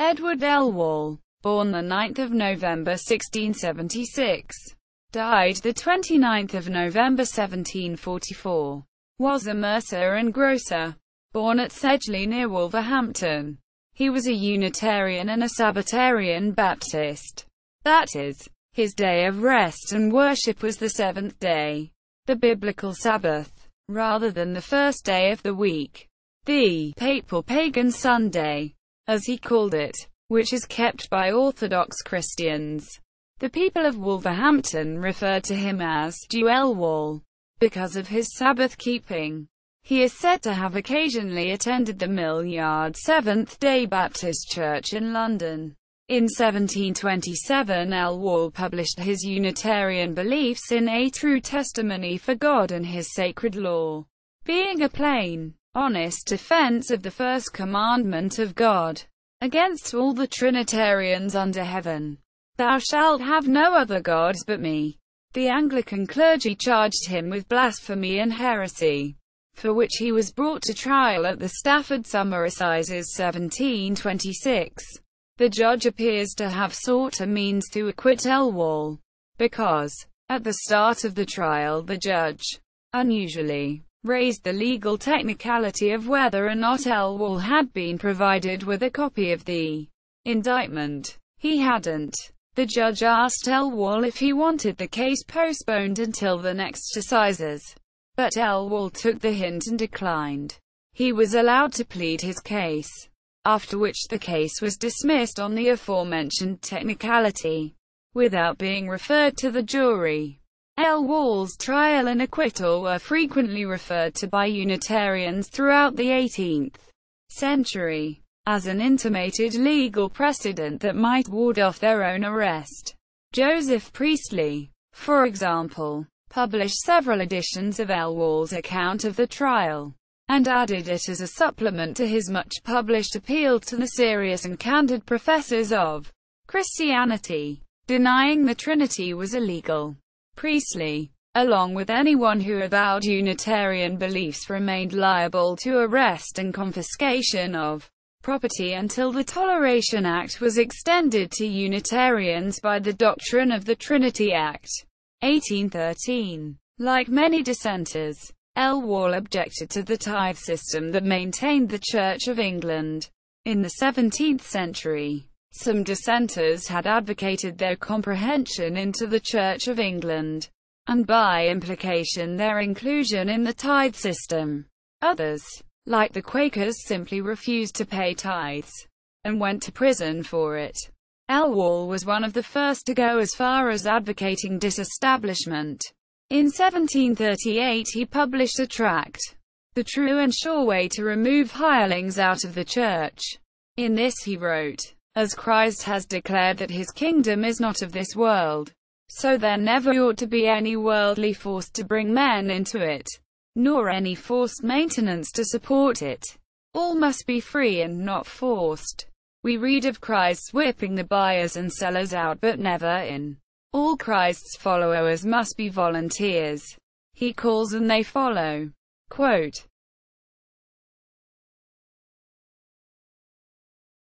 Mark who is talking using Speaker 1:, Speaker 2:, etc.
Speaker 1: Edward Elwall, born the 9th of November 1676, died the 29th of November 1744, was a mercer and grocer, born at Sedgley near Wolverhampton. He was a Unitarian and a Sabbatarian Baptist. That is, his day of rest and worship was the seventh day, the biblical Sabbath, rather than the first day of the week, the papal pagan Sunday, as he called it, which is kept by Orthodox Christians. The people of Wolverhampton referred to him as Jew Elwall because of his Sabbath-keeping. He is said to have occasionally attended the Mill Yard Seventh-day Baptist Church in London. In 1727 Elwall published his Unitarian beliefs in A True Testimony for God and His Sacred Law, being a plain, honest defense of the First Commandment of God, against all the Trinitarians under heaven. Thou shalt have no other gods but me. The Anglican clergy charged him with blasphemy and heresy, for which he was brought to trial at the Stafford Summer Assizes 1726. The judge appears to have sought a means to acquit Elwall, because, at the start of the trial the judge, unusually, raised the legal technicality of whether or not Elwall had been provided with a copy of the indictment. He hadn't. The judge asked Elwall if he wanted the case postponed until the next assizes, but Elwall took the hint and declined. He was allowed to plead his case, after which the case was dismissed on the aforementioned technicality, without being referred to the jury. Elwall's trial and acquittal were frequently referred to by Unitarians throughout the 18th century, as an intimated legal precedent that might ward off their own arrest. Joseph Priestley, for example, published several editions of Elwall's account of the trial, and added it as a supplement to his much-published appeal to the serious and candid professors of Christianity, denying the Trinity was illegal. Priestley, along with anyone who avowed Unitarian beliefs, remained liable to arrest and confiscation of property until the Toleration Act was extended to Unitarians by the Doctrine of the Trinity Act, 1813. Like many dissenters, Elwall objected to the tithe system that maintained the Church of England. In the 17th century, some dissenters had advocated their comprehension into the Church of England, and by implication their inclusion in the tithe system. Others, like the Quakers, simply refused to pay tithes, and went to prison for it. Elwall was one of the first to go as far as advocating disestablishment. In 1738 he published a tract, The True and Sure Way to Remove Hirelings Out of the Church. In this he wrote, As Christ has declared that his kingdom is not of this world, so there never ought to be any worldly force to bring men into it, nor any forced maintenance to support it. All must be free and not forced. We read of Christ's whipping the buyers and sellers out, but never in. All Christ's followers must be volunteers. He calls and they follow. Quote,